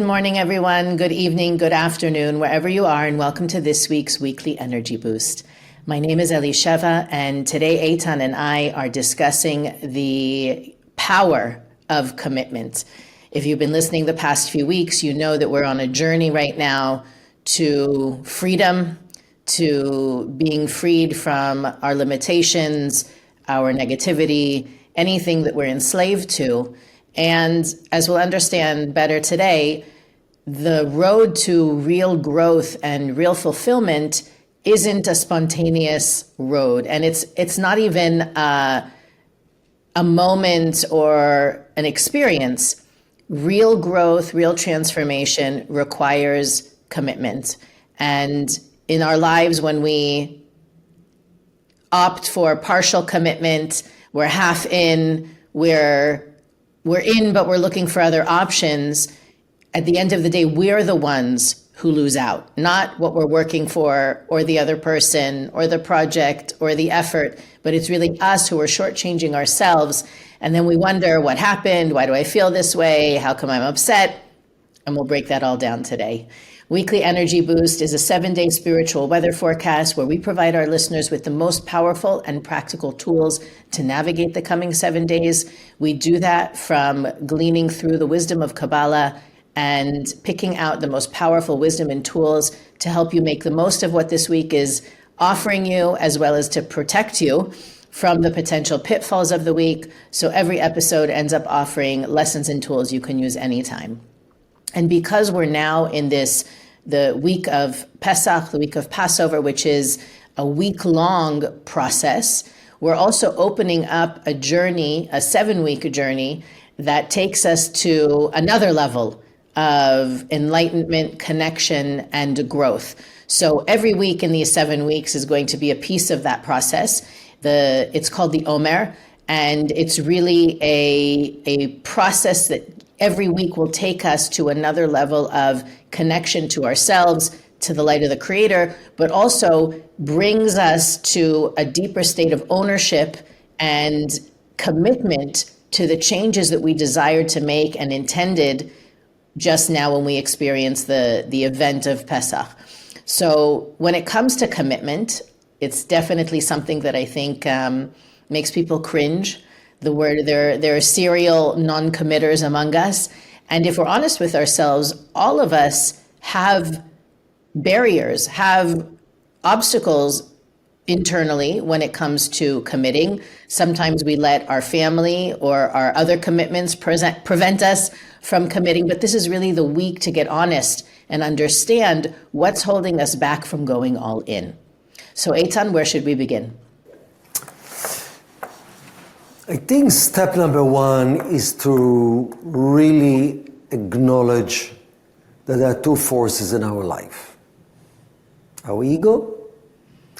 morning, everyone. Good evening, good afternoon, wherever you are, and welcome to this week's Weekly Energy Boost. My name is Elisheva, and today Eitan and I are discussing the power of commitment. If you've been listening the past few weeks, you know that we're on a journey right now to freedom, to being freed from our limitations, our negativity, anything that we're enslaved to. And as we'll understand better today, the road to real growth and real fulfillment isn't a spontaneous road. And it's not even a moment or an experience. Real growth, real transformation requires commitment. And in our lives, when we opt for partial commitment, we're half in, we're in, but we're looking for other options. At the end of the day, we're the ones who lose out, not what we're working for or the other person or the project or the effort, but it's really us who are shortchanging ourselves. And then we wonder what happened, why do I feel this way, how come I'm upset? And we'll break that all down today. Weekly Energy Boost is a 7-day spiritual weather forecast where we provide our listeners with the most powerful and practical tools to navigate the coming 7 days. We do that from gleaning through the wisdom of Kabbalah and picking out the most powerful wisdom and tools to help you make the most of what this week is offering you, as well as to protect you from the potential pitfalls of the week. So every episode ends up offering lessons and tools you can use anytime. And because we're now in the week of Pesach, the week of Passover, which is a week-long process, we're also opening up a journey, a 7-week journey that takes us to another level of enlightenment, connection, and growth. So every week in these 7 weeks is going to be a piece of that process. It's called the Omer, and it's really a process that every week will take us to another level of connection to ourselves, to the light of the Creator, but also brings us to a deeper state of ownership and commitment to the changes that we desired to make and intended just now when we experienced the event of Pesach. So when it comes to commitment, it's definitely something that I think makes people cringe. The word, there are serial non-committers among us. And if we're honest with ourselves, all of us have barriers, have obstacles internally when it comes to committing. Sometimes we let our family or our other commitments prevent us from committing, but this is really the week to get honest and understand what's holding us back from going all in. So Eitan, where should we begin? I think step number 1 is to really acknowledge that there are 2 forces in our life. Our ego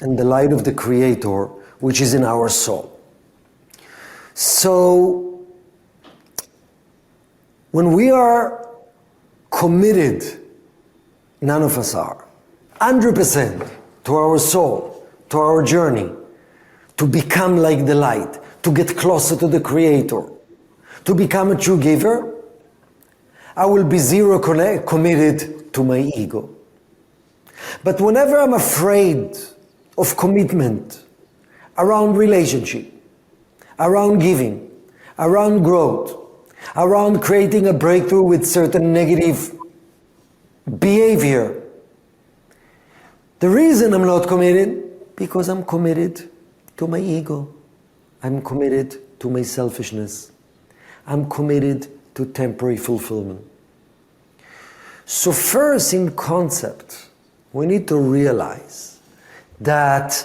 and the light of the Creator, which is in our soul. So when we are committed, none of us are, 100% to our soul, to our journey, to become like the light, to get closer to the Creator, to become a true giver, I will be zero committed to my ego. But whenever I'm afraid of commitment around relationship, around giving, around growth, around creating a breakthrough with certain negative behavior, the reason I'm not committed, because I'm committed to my ego. I'm committed to my selfishness. I'm committed to temporary fulfillment. So first, in concept, we need to realize that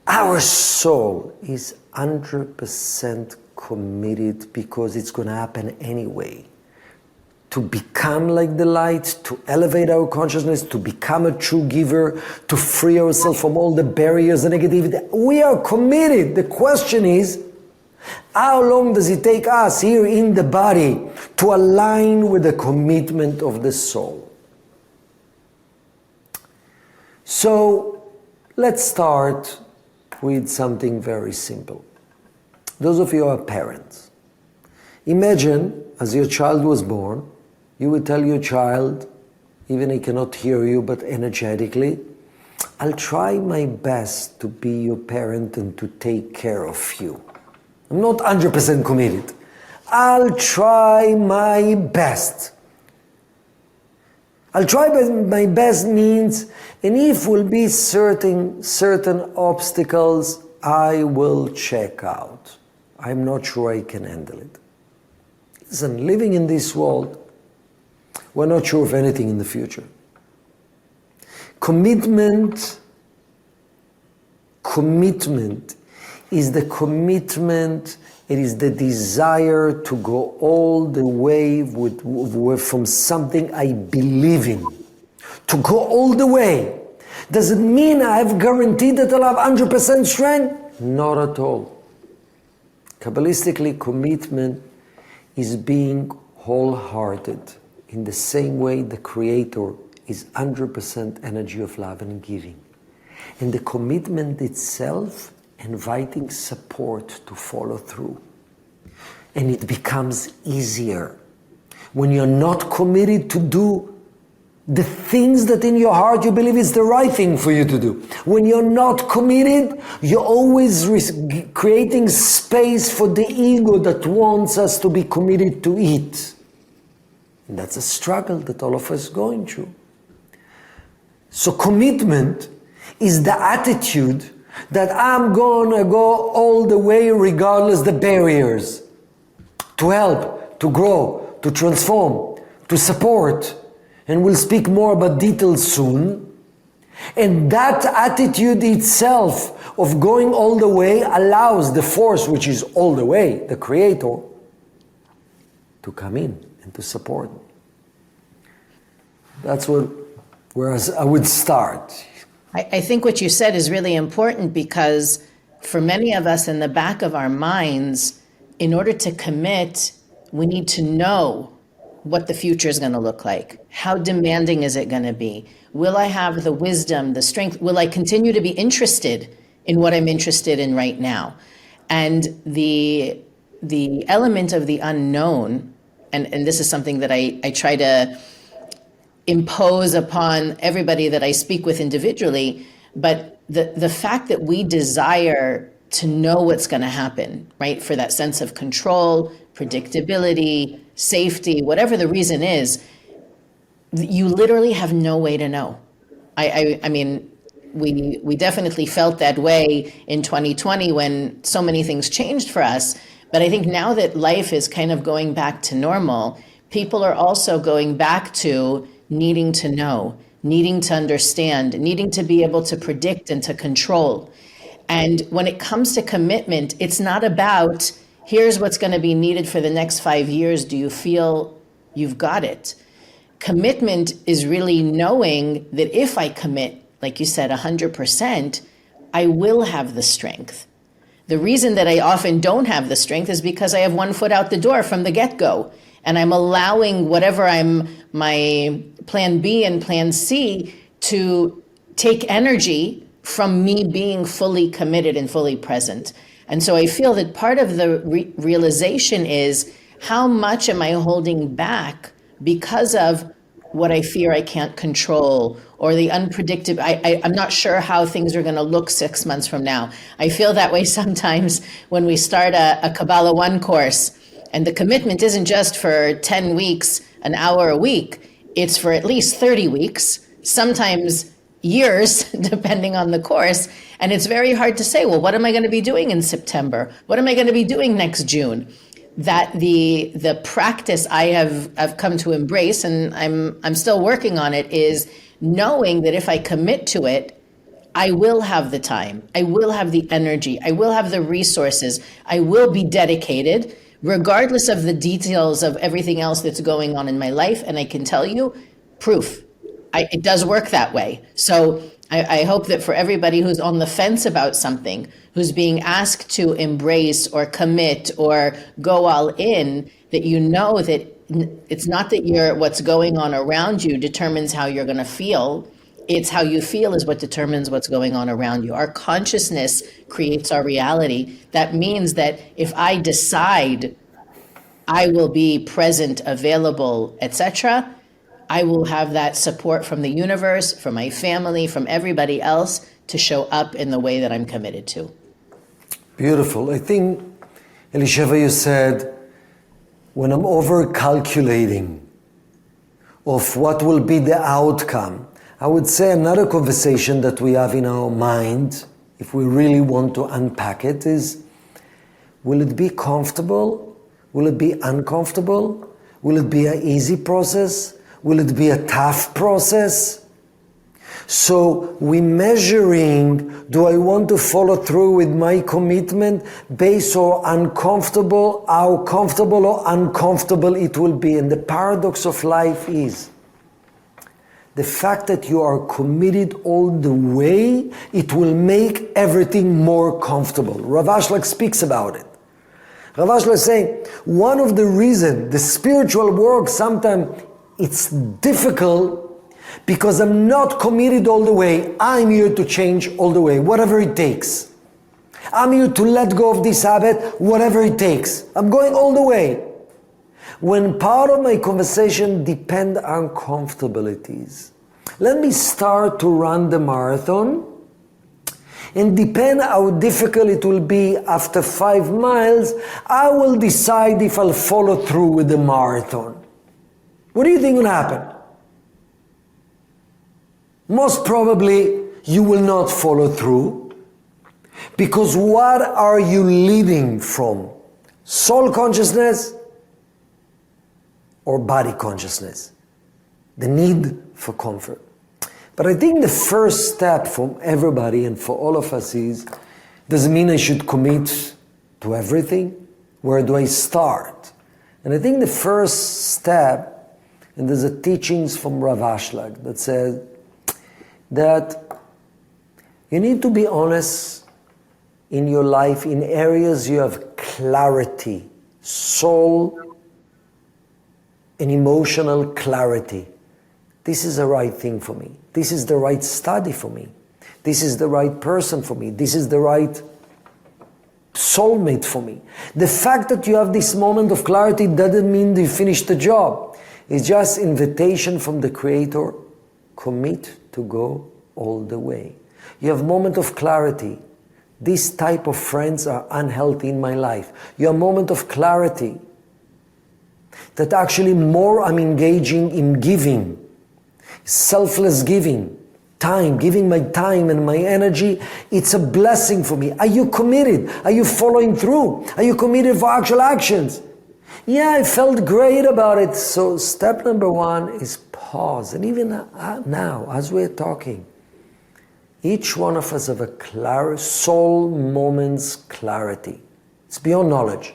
our soul is 100% committed because it's going to happen anyway. To become like the light, to elevate our consciousness, to become a true giver, to free ourselves from all the barriers and negativity. We are committed. The question is, how long does it take us here in the body to align with the commitment of the soul? So let's start with something very simple. Those of you who are parents, imagine as your child was born, you would tell your child, even he cannot hear you, but energetically, I'll try my best to be your parent and to take care of you. I'm not 100% committed. I'll try my best. I'll try my best means, and if will be certain obstacles, I will check out. I'm not sure I can handle it. Listen, living in this world, we're not sure of anything in the future. Commitment is the commitment, it is the desire to go all the way from something I believe in. To go all the way. Does it mean I have guaranteed that I'll have 100% strength? Not at all. Kabbalistically, commitment is being wholehearted. In the same way the Creator is 100% energy of love and giving. And the commitment itself, inviting support to follow through. And it becomes easier when you're not committed to do the things that in your heart you believe is the right thing for you to do. When you're not committed, you're always creating space for the ego that wants us to be committed to it. And that's a struggle that all of us are going through. So commitment is the attitude that I'm gonna go all the way regardless the barriers, to help, to grow, to transform, to support. And we'll speak more about details soon. And that attitude itself of going all the way allows the force, which is all the way, the Creator, to come in and to support me. That's where I would start. I think what you said is really important, because for many of us in the back of our minds, in order to commit, we need to know what the future is going to look like. How demanding is it going to be? Will I have the wisdom, the strength? Will I continue to be interested in what I'm interested in right now? And the element of the unknown, and this is something that I try to impose upon everybody that I speak with individually, but the fact that we desire to know what's going to happen, right? For that sense of control, predictability, safety, whatever the reason is, you literally have no way to know. I mean, we definitely felt that way in 2020 when so many things changed for us. But I think now that life is kind of going back to normal, people are also going back to needing to know, needing to understand, needing to be able to predict and to control. And when it comes to commitment, it's not about, here's what's going to be needed for the next 5 years. Do you feel you've got it? Commitment is really knowing that if I commit, like you said, 100%, I will have the strength. The reason that I often don't have the strength is because I have one foot out the door from the get-go. And I'm allowing whatever my plan B and plan C to take energy from me being fully committed and fully present. And so I feel that part of the realization is, how much am I holding back because of what I fear I can't control, or the unpredictable, I'm not sure how things are going to look 6 months from now. I feel that way sometimes when we start a Kabbalah 1 course, and the commitment isn't just for 10 weeks, an hour a week, it's for at least 30 weeks, sometimes years, depending on the course. And it's very hard to say, well, what am I going to be doing in September? What am I going to be doing next June? That the practice I have come to embrace, and I'm still working on it, is knowing that if I commit to it, I will have the time, I will have the energy, I will have the resources, I will be dedicated, regardless of the details of everything else that's going on in my life. And I can tell you, proof, it does work that way. So I hope that for everybody who's on the fence about something, who's being asked to embrace or commit or go all in, that you know that it's not that what's going on around you determines how you're going to feel. It's how you feel is what determines what's going on around you. Our consciousness creates our reality. That means that if I decide I will be present, available, etc., I will have that support from the universe, from my family, from everybody else to show up in the way that I'm committed to. Beautiful. I think, Elisheva, you said, when I'm over calculating of what will be the outcome, I would say another conversation that we have in our mind, if we really want to unpack it, is, will it be comfortable? Will it be uncomfortable? Will it be an easy process? Will it be a tough process? So we're measuring, do I want to follow through with my commitment based on uncomfortable, how comfortable or uncomfortable it will be. And the paradox of life is, the fact that you are committed all the way, it will make everything more comfortable. Rav Ashlag speaks about it. Rav Ashlag is saying, one of the reasons the spiritual work sometimes it's difficult because I'm not committed all the way. I'm here to change all the way, whatever it takes. I'm here to let go of this habit, whatever it takes. I'm going all the way. When part of my conversation depend on comfortabilities, let me start to run the marathon, and depend how difficult it will be after 5 miles, I will decide if I'll follow through with the marathon. What do you think will happen? Most probably you will not follow through, because what are you leading from? Soul consciousness or body consciousness? The need for comfort. But I think the first step from everybody and for all of us is, doesn't mean I should commit to everything. Where do I start? And I think the first step, and there's a teachings from Rav Ashlag that says that you need to be honest in your life in areas you have clarity, soul and emotional clarity. This is the right thing for me. This is the right study for me. This is the right person for me. This is the right soulmate for me. The fact that you have this moment of clarity doesn't mean that you finished the job. It's just invitation from the Creator. Commit to go all the way. You have moment of clarity. This type of friends are unhealthy in my life. You have moment of clarity that actually more I'm engaging in giving. Selfless giving, time, giving my time and my energy, it's a blessing for me. Are you committed? Are you following through? Are you committed for actual actions? Yeah, I felt great about it. So step number 1 is pause. And even now, as we're talking, each one of us have a soul moment's clarity. It's beyond knowledge.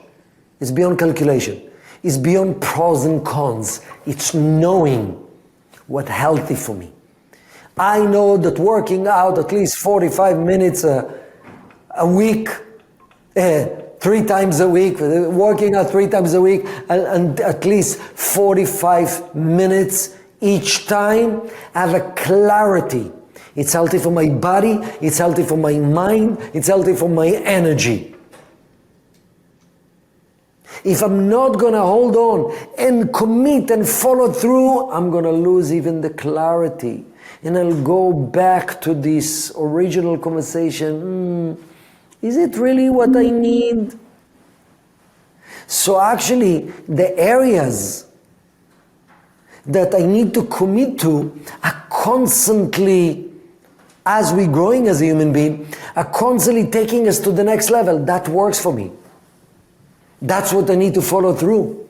It's beyond calculation. It's beyond pros and cons. It's knowing what's healthy for me. I know that working out at least 45 minutes a week, 3 times a week, working out 3 times a week, and at least 45 minutes each time, I have a clarity. It's healthy for my body, it's healthy for my mind, it's healthy for my energy. If I'm not going to hold on and commit and follow through, I'm going to lose even the clarity. And I'll go back to this original conversation. Is it really what I need? So actually, the areas that I need to commit to are constantly, as we're growing as a human being, are constantly taking us to the next level. That works for me. That's what I need to follow through.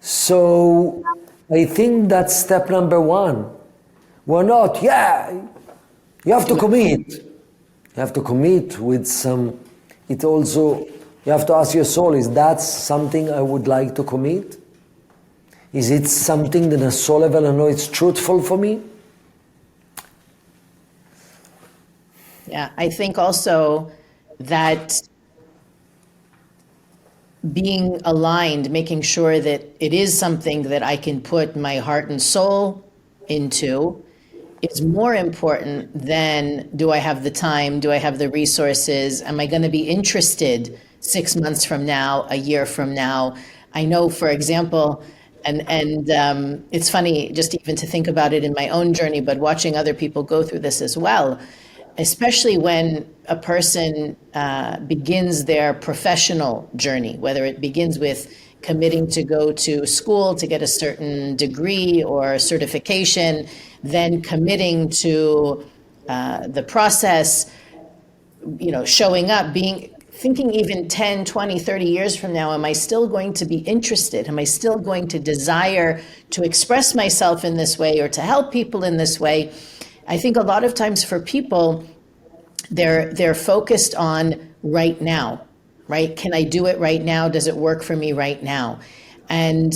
So I think that's step number 1. We're not, you have to commit. You have to commit with some, it also, you have to ask your soul, is that something I would like to commit? Is it something that a soul level I know it's truthful for me? Yeah, I think also that being aligned, making sure that it is something that I can put my heart and soul into is more important than, do I have the time? Do I have the resources? Am I going to be interested 6 months from now, a year from now? I know, for example, and it's funny just even to think about it in my own journey, but watching other people go through this as well, especially when a person begins their professional journey, whether it begins with committing to go to school to get a certain degree or certification, then committing to the process, showing up, thinking even 10, 20, 30 years from now, am I still going to be interested? Am I still going to desire to express myself in this way or to help people in this way? I think a lot of times for people, they're focused on right now, right? Can I do it right now? Does it work for me right now? And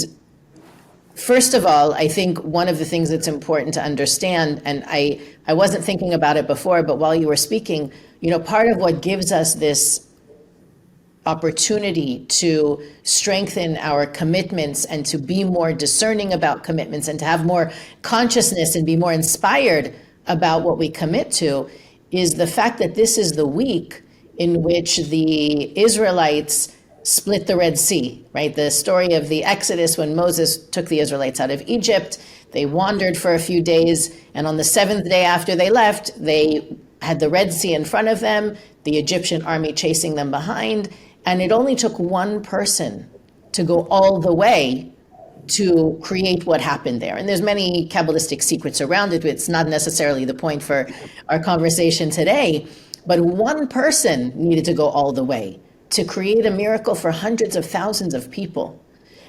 first of all, I think one of the things that's important to understand, and I wasn't thinking about it before, but while you were speaking, part of what gives us this opportunity to strengthen our commitments and to be more discerning about commitments and to have more consciousness and be more inspired about what we commit to is the fact that this is the week in which the Israelites split the Red Sea, right? The story of the Exodus when Moses took the Israelites out of Egypt, they wandered for a few days, and on the seventh day after they left, they had the Red Sea in front of them, the Egyptian army chasing them behind, and it only took one person to go all the way to create what happened there. And there's many Kabbalistic secrets around it. It's not necessarily the point for our conversation today, but one person needed to go all the way to create a miracle for hundreds of thousands of people.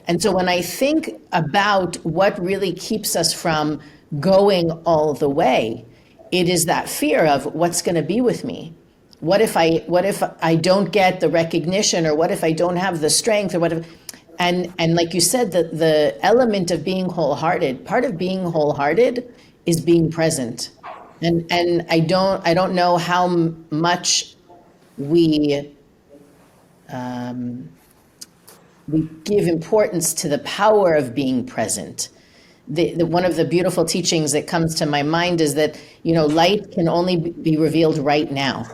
And so when I think about what really keeps us from going all the way, it is that fear of what's going to be with me. What if I don't get the recognition, or what if I don't have the strength, or what if, and like you said, the element of being wholehearted, part of being wholehearted is being present. And I don't know how much we give importance to the power of being present. One of the beautiful teachings that comes to my mind is that, light can only be revealed right now.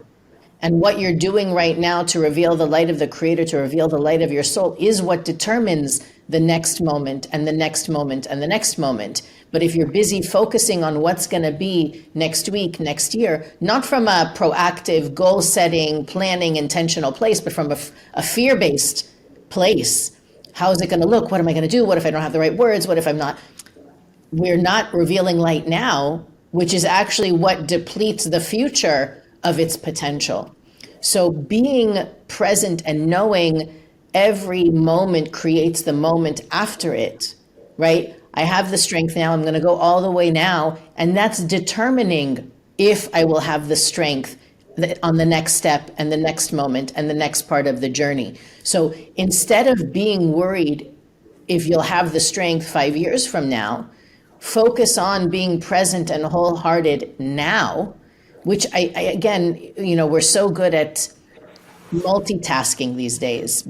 And what you're doing right now to reveal the light of the Creator, to reveal the light of your soul, is what determines the next moment and the next moment and the next moment. But if you're busy focusing on what's going to be next week, next year, not from a proactive, goal-setting, planning, intentional place, but from a fear-based place, how is it going to look? What am I going to do? What if I don't have the right words? What if I'm not? We're not revealing light now, which is actually what depletes the future of its potential. So being present and knowing every moment creates the moment after it, right? I have the strength now, I'm going to go all the way now, and that's determining if I will have the strength on the next step and the next moment and the next part of the journey. So instead of being worried if you'll have the strength 5 years from now, focus on being present and wholehearted now, which I again, we're so good at multitasking these days,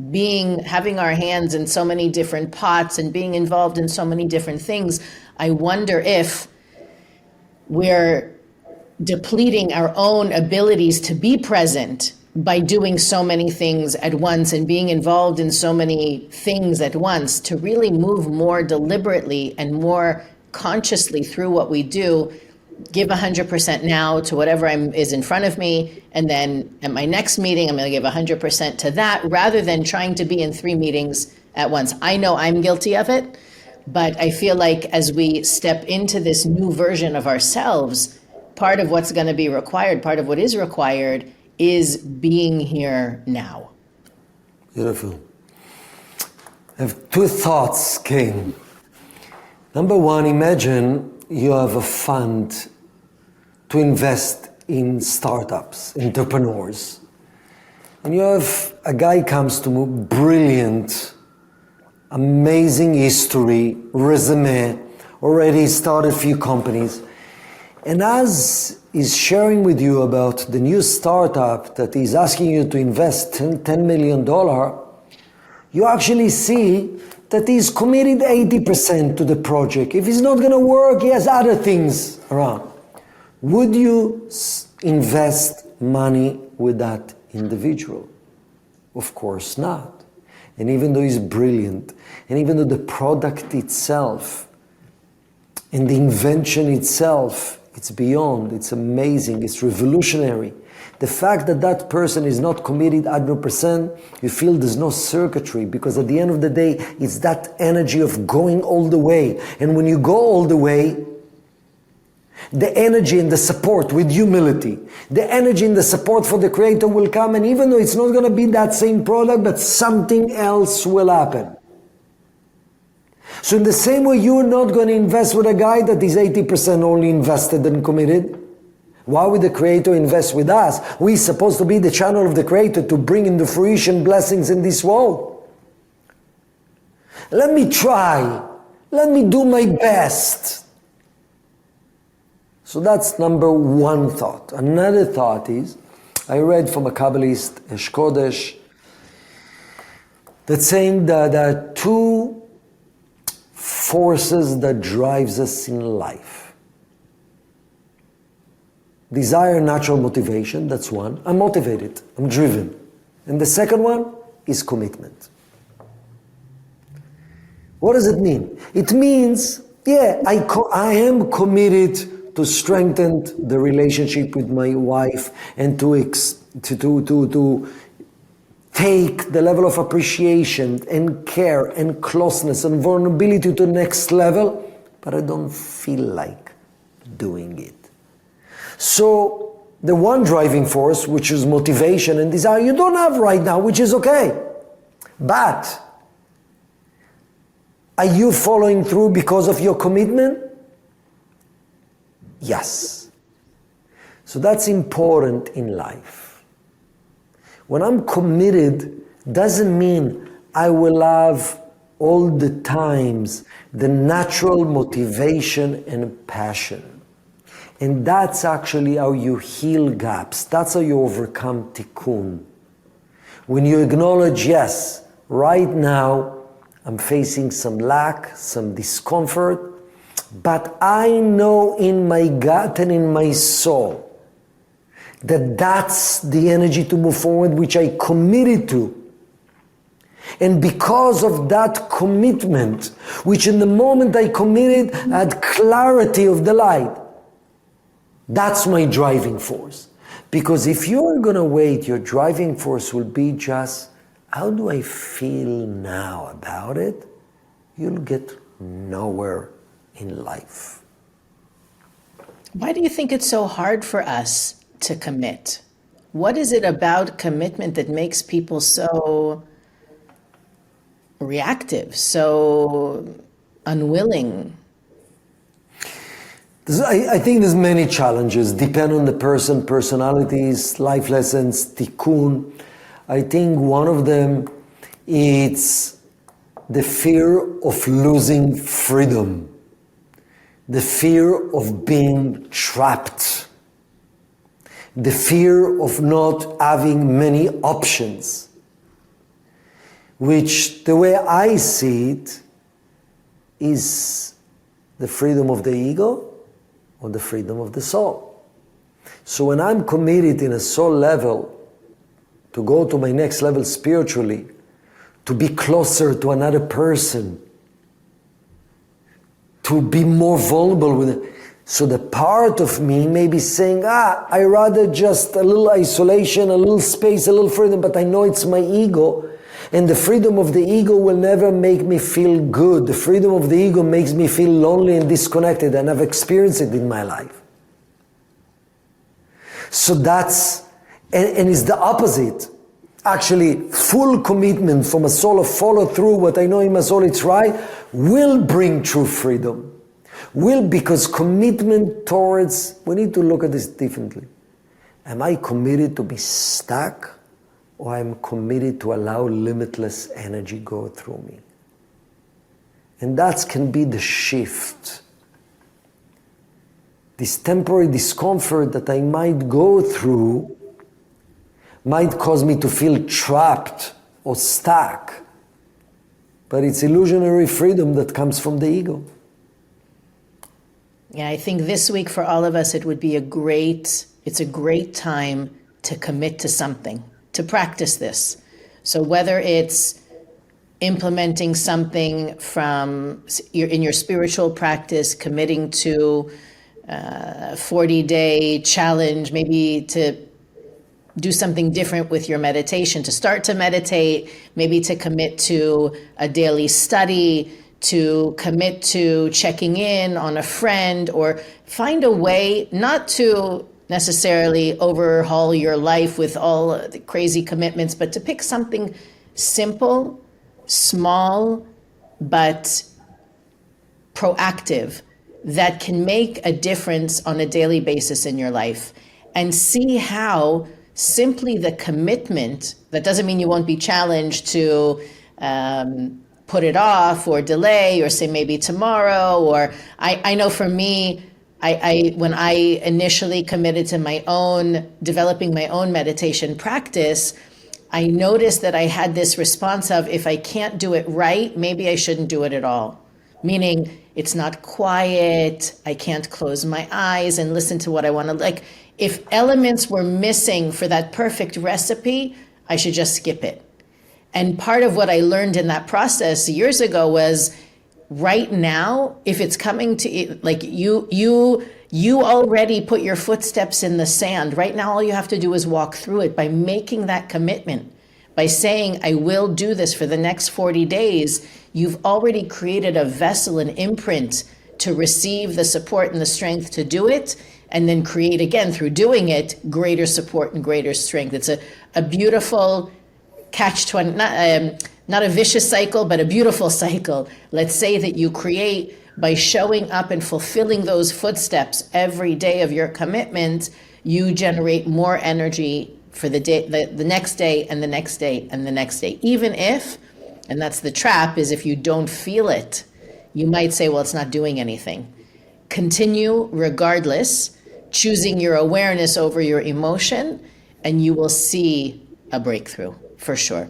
having our hands in so many different pots and being involved in so many different things. I wonder if we're depleting our own abilities to be present by doing so many things at once and being involved in so many things at once, to really move more deliberately and more consciously through what we do. Give 100% now to whatever is in front of me, and then at my next meeting, I'm going to give 100% to that, rather than trying to be in 3 meetings at once. I know I'm guilty of it, but I feel like as we step into this new version of ourselves, part of what's going to be required, part of what is required, is being here now. Beautiful. I have 2 thoughts came. Number 1, imagine you have a fund to invest in startups, entrepreneurs. And you have a guy comes to me, brilliant, amazing history, resume, already started a few companies. And as he's sharing with you about the new startup that he's asking you to invest $10 million, you actually see that he's committed 80% to the project. If it's not going to work, he has other things around. Would you invest money with that individual? Of course not. and even though he's brilliant, and even though the product itself and the invention itself, it's beyond, it's amazing, it's revolutionary. The fact that that person is not committed 100%, you feel there's no circuitry, because at the end of the day, it's that energy of going all the way. And when you go all the way, the energy and the support with humility, the energy and the support for the Creator will come, and even though it's not going to be that same product, but something else will happen. So in the same way, you're not going to invest with a guy that is 80% only invested and committed. Why would the Creator invest with us? We're supposed to be the channel of the Creator to bring into fruition blessings in this world. Let me try. Let me do my best. So that's number one thought. Another thought is, I read from a Kabbalist, Esh Kodesh, that's saying that there are two forces that drives us in life. Desire, natural motivation, that's one. I'm motivated, I'm driven. And the second one is commitment. What does it mean? It means, yeah, I am committed to strengthen the relationship with my wife and to take the level of appreciation and care and closeness and vulnerability to the next level, but I don't feel like doing it. So the one driving force, which is motivation and desire, you don't have right now, which is okay. But are you following through because of your commitment? Yes. So that's important in life. When I'm committed, doesn't mean I will have all the times the natural motivation and passion. And that's actually how you heal gaps. That's how you overcome tikkun. When you acknowledge, yes, right now I'm facing some lack, some discomfort, but I know in my gut and in my soul that that's the energy to move forward, which I committed to. And because of that commitment, which in the moment I committed, I had clarity of the light. That's my driving force. Because if you're going to wait, your driving force will be just, how do I feel now about it? You'll get nowhere in life. Why do you think it's so hard for us to commit? What is it about commitment that makes people so reactive, so unwilling? I think there's many challenges, depend on the person, personalities, life lessons, tikkun. I think one of them is the fear of losing freedom, the fear of being trapped, the fear of not having many options, which the way I see it is the freedom of the ego or the freedom of the soul. So when I'm committed in a soul level to go to my next level spiritually, to be closer to another person, to be more vulnerable with it. So the part of me may be saying, I rather just a little isolation, a little space, a little freedom, but I know it's my ego. And the freedom of the ego will never make me feel good. The freedom of the ego makes me feel lonely and disconnected, and I've experienced it in my life. So that's, and it's the opposite. Actually, full commitment from a soul of follow through what I know in my soul it's right, will bring true freedom. Because commitment towards, we need to look at this differently. Am I committed to be stuck? Or I'm committed to allow limitless energy go through me. And that can be the shift. This temporary discomfort that I might go through might cause me to feel trapped or stuck. But it's illusionary freedom that comes from the ego. Yeah, I think this week for all of us, it's a great time to commit to something, to practice this. So whether it's implementing something in your spiritual practice, committing to a 40-day challenge, maybe to do something different with your meditation, to start to meditate, maybe to commit to a daily study, to commit to checking in on a friend, or find a way not to necessarily overhaul your life with all the crazy commitments, but to pick something simple, small, but proactive that can make a difference on a daily basis in your life, and see how simply the commitment, that doesn't mean you won't be challenged to put it off or delay or say maybe tomorrow. Or I know for me, I when I initially committed to developing my own meditation practice, I noticed that I had this response of, if I can't do it right, maybe I shouldn't do it at all. Meaning it's not quiet, I can't close my eyes and listen to what I want to, like, if elements were missing for that perfect recipe, I should just skip it. And part of what I learned in that process years ago was, right now, if it's coming to, like, you already put your footsteps in the sand. Right now, all you have to do is walk through it by making that commitment, by saying, I will do this for the next 40 days. You've already created a vessel, an imprint to receive the support and the strength to do it, and then create again through doing it, greater support and greater strength. It's a beautiful catch-20, not a vicious cycle, but a beautiful cycle. Let's say that you create by showing up and fulfilling those footsteps every day of your commitment. You generate more energy for the day, the next day, and the next day, and the next day. Even if, and that's the trap, is if you don't feel it, you might say, well, it's not doing anything. Continue regardless, choosing your awareness over your emotion, and you will see a breakthrough for sure.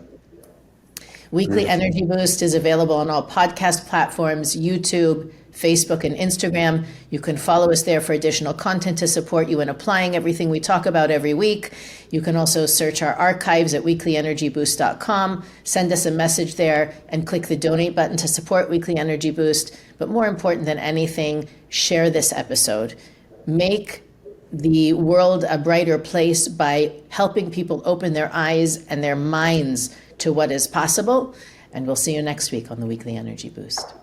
Weekly Energy Boost is available on all podcast platforms, YouTube, Facebook, and Instagram. You can follow us there for additional content to support you in applying everything we talk about every week. You can also search our archives at weeklyenergyboost.com, send us a message there, and click the donate button to support Weekly Energy Boost. But more important than anything, share this episode. Make the world a brighter place by helping people open their eyes and their minds to what is possible. And we'll see you next week on the Weekly Energy Boost.